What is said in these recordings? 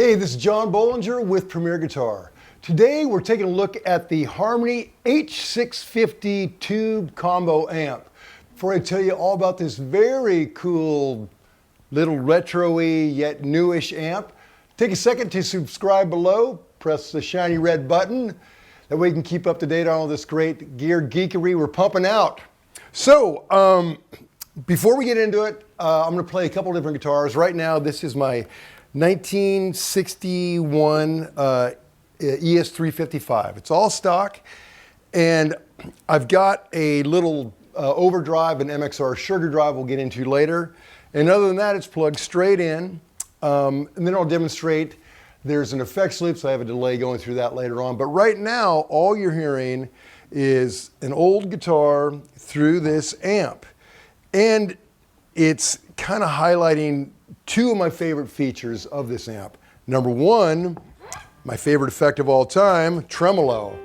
Hey, this is John Bollinger with Premier Guitar. Today we're taking a look at the Harmony H650 tube combo amp. Before I tell you all about this very cool little retro-y yet newish amp, take a second to subscribe below, press the shiny red button. That way you can keep up to date on all this great gear geekery we're pumping out. So, before we get into it, I'm going to play a couple different guitars. Right now, this is my 1961 ES355. It's all stock, and I've got a little Overdrive and MXR sugar drive we'll get into later. And other than that, it's plugged straight in. And then I'll demonstrate. There's an effects loop, so I have a delay going through that later on. But right now, all you're hearing is an old guitar through this amp. And it's kind of highlighting two of my favorite features of this amp. Number one, my favorite effect of all time, Tremolo.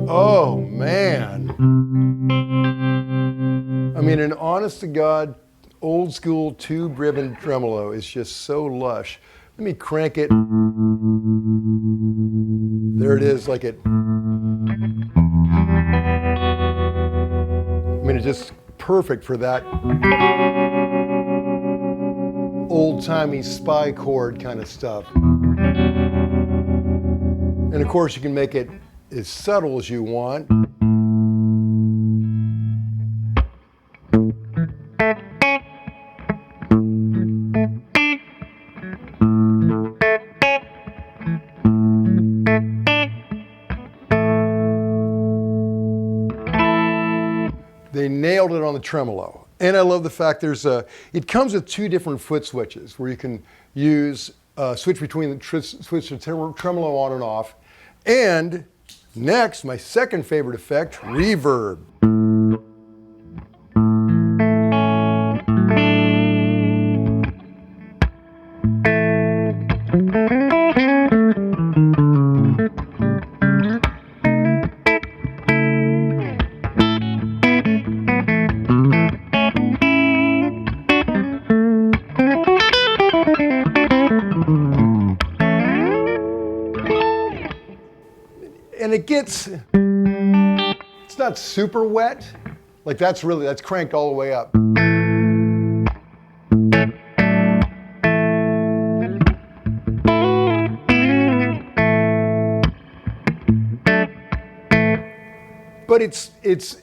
Oh man. I mean, an honest to God, old school tube ribbon tremolo is just so lush. Let me crank it. There it is, like it. I mean, it's just perfect for that old-timey spy chord kind of stuff. And of course, you can make it as subtle as you want. They nailed it on the tremolo. And I love the fact it comes with two different foot switches where you can use, switch between the switch to tremolo on and off. And next, my second favorite effect, reverb. And it's not super wet. Like that's cranked all the way up. But it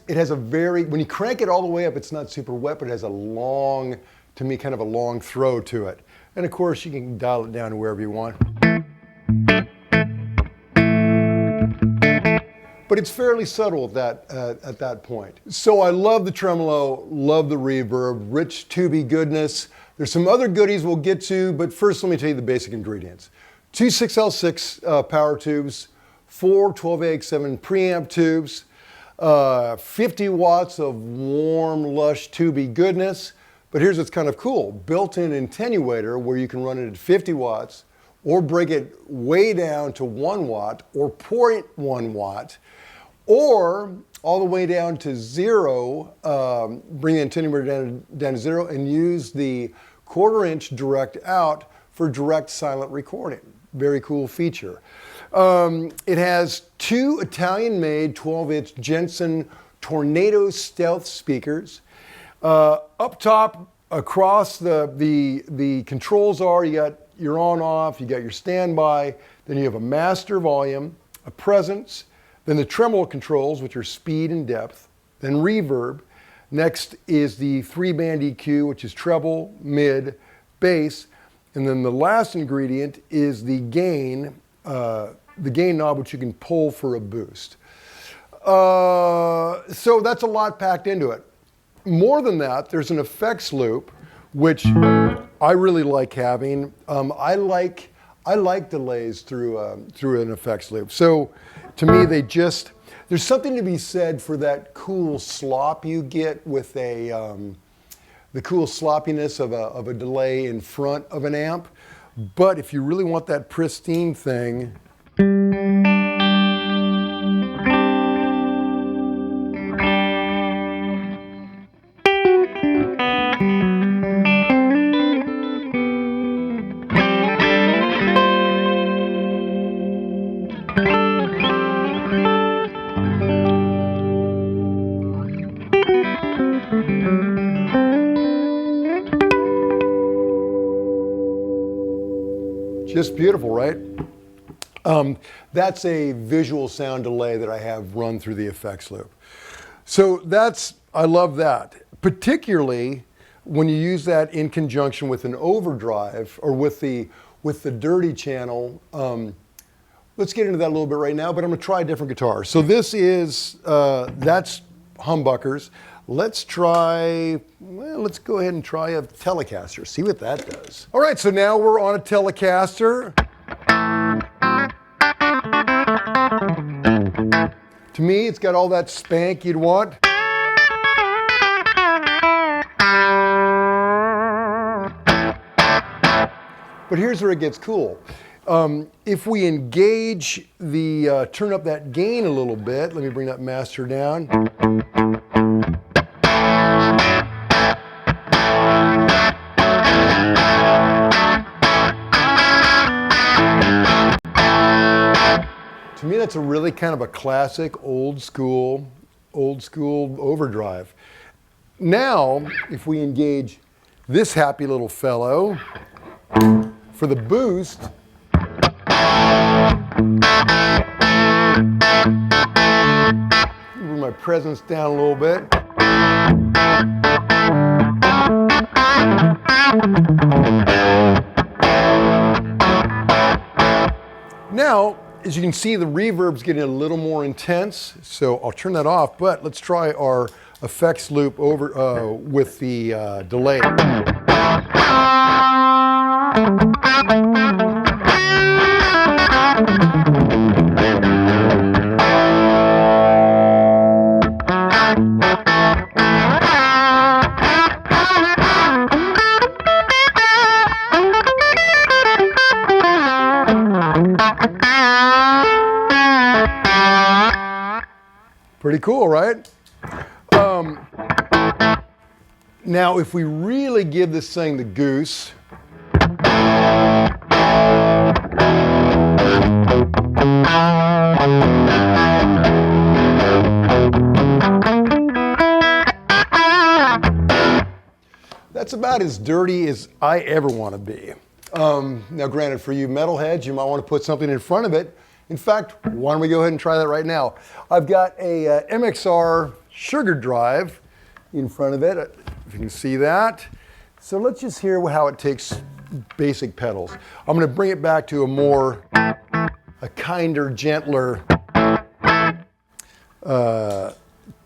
has a very, when you crank it all the way up, it's not super wet, but it has a long, to me, kind of a long throw to it. And of course, you can dial it down to wherever you want. But it's fairly subtle at that point. So I love the tremolo, love the reverb, rich tubey goodness. There's some other goodies we'll get to, but first let me tell you the basic ingredients. Two 6L6 power tubes, four 12AX7 preamp tubes, 50 watts of warm, lush tubey goodness. But here's what's kind of cool, built-in attenuator where you can run it at 50 watts or break it way down to 1 watt or 0.1 watt. Or all the way down to zero, bring the attenuator down to zero and use the 1/4-inch direct out for direct silent recording. Very cool feature. It has two Italian-made 12-inch Jensen Tornado Stealth speakers. Up top, across the controls you got your on-off, you got your standby, then you have a master volume, a presence, then the tremolo controls, which are speed and depth, then reverb. Next is the 3-band EQ, which is treble, mid, bass. And then the last ingredient is the gain knob, which you can pull for a boost. So that's a lot packed into it. More than that, there's an effects loop, which I really like having. I like delays through an effects loop. So to me, there's something to be said for that cool slop you get with the cool sloppiness of a delay in front of an amp. But if you really want that pristine thing, Just beautiful, right? That's a visual sound delay that I have run through the effects loop. So I love that, particularly when you use that in conjunction with an overdrive or with the dirty channel. Let's get into that a little bit right now, but I'm gonna try a different guitar. So this is, that's humbuckers. Let's go ahead and try a Telecaster, see what that does. All right, so now we're on a Telecaster. To me, it's got all that spank you'd want. But here's where it gets cool. If we engage turn up that gain a little bit, let me bring that master down. To me, that's a really kind of a classic old school overdrive. Now, if we engage this happy little fellow for the boost, bring my presence down a little bit. Now, as you can see, the reverb's getting a little more intense, so I'll turn that off, but let's try our effects loop over with the delay. Pretty cool, right? Now, if we really give this thing the goose, that's about as dirty as I ever want to be. Now, granted, for you metalheads, you might want to put something in front of it. In fact, why don't we go ahead and try that right now? I've got a MXR sugar drive in front of it, if you can see that. So let's just hear how it takes basic pedals. I'm going to bring it back to a kinder, gentler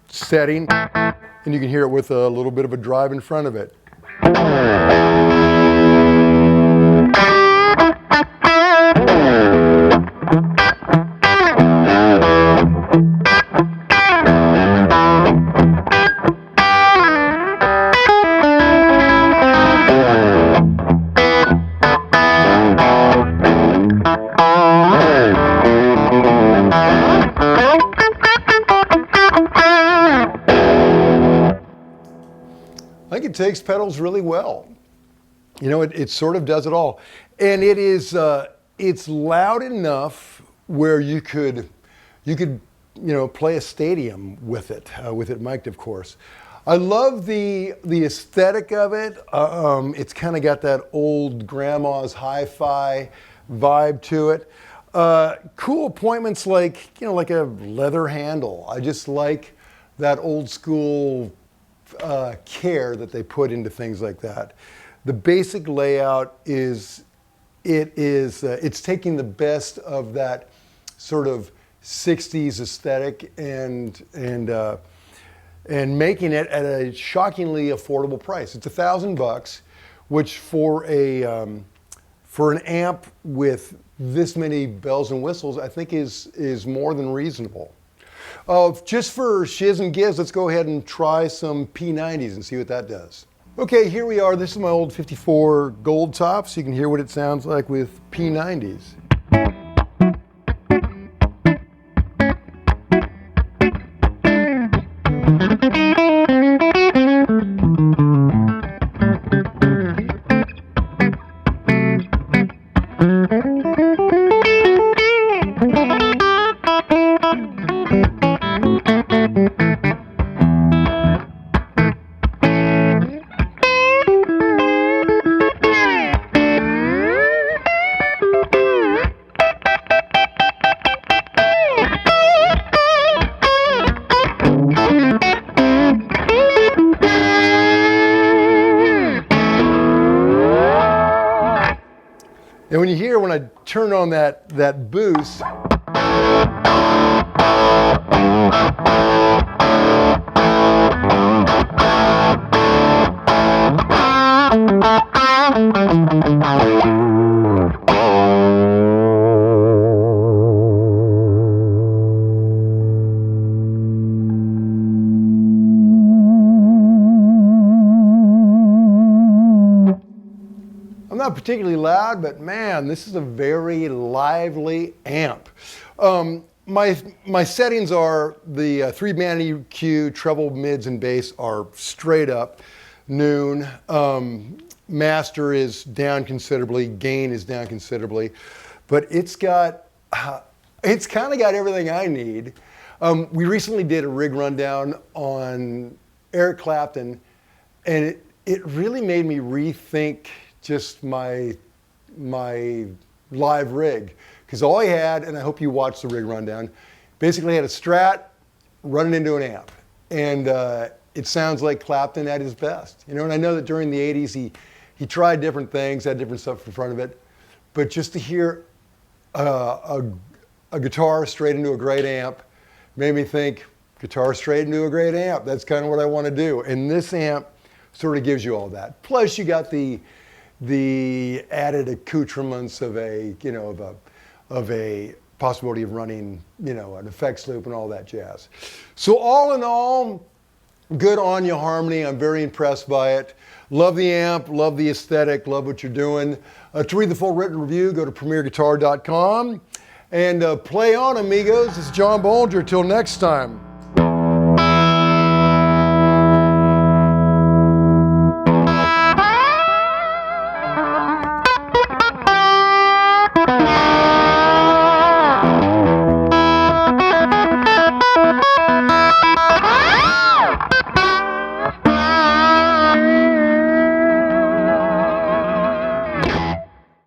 setting, and you can hear it with a little bit of a drive in front of it. I think it takes pedals really well. You know, it sort of does it all. And it is, it's loud enough where you could, play a stadium with it mic'd, of course. I love the aesthetic of it. It's kind of got that old grandma's hi-fi vibe to it. Cool appointments like a leather handle. I just like that old school care that they put into things like that. The basic layout it's taking the best of that sort of 60s aesthetic and making it at a shockingly affordable price. It's $1,000, which for an amp with this many bells and whistles, I think is more than reasonable. Just for shiz and giz, let's go ahead and try some P90s and see what that does. Okay, here we are. This is my old 54 Gold Top, so you can hear what it sounds like with P90s. And when you hear, when I turn on that boost, I'm not particularly loud, but man, this is a very lively amp. My settings are the 3-band EQ, treble, mids, and bass are straight up noon. Master is down considerably, gain is down considerably, but it's kind of got everything I need. We recently did a rig rundown on Eric Clapton, and it really made me rethink just my live rig. Because all I had, and I hope you watched the rig rundown, basically had a Strat running into an amp. And it sounds like Clapton at his best. You know, and I know that during the 80s he tried different things, had different stuff in front of it. But just to hear a guitar straight into a great amp made me think, guitar straight into a great amp. That's kind of what I want to do. And this amp sort of gives you all that. Plus you got the added accoutrements of a, you know, of a possibility of running, you know, an effects loop and all that jazz. So all in all, good Anya harmony. I'm very impressed by it. Love the amp, love the aesthetic, love what you're doing. To read the full written review, go to premierguitar.com and play on, amigos. This is John Bollinger. Till next time.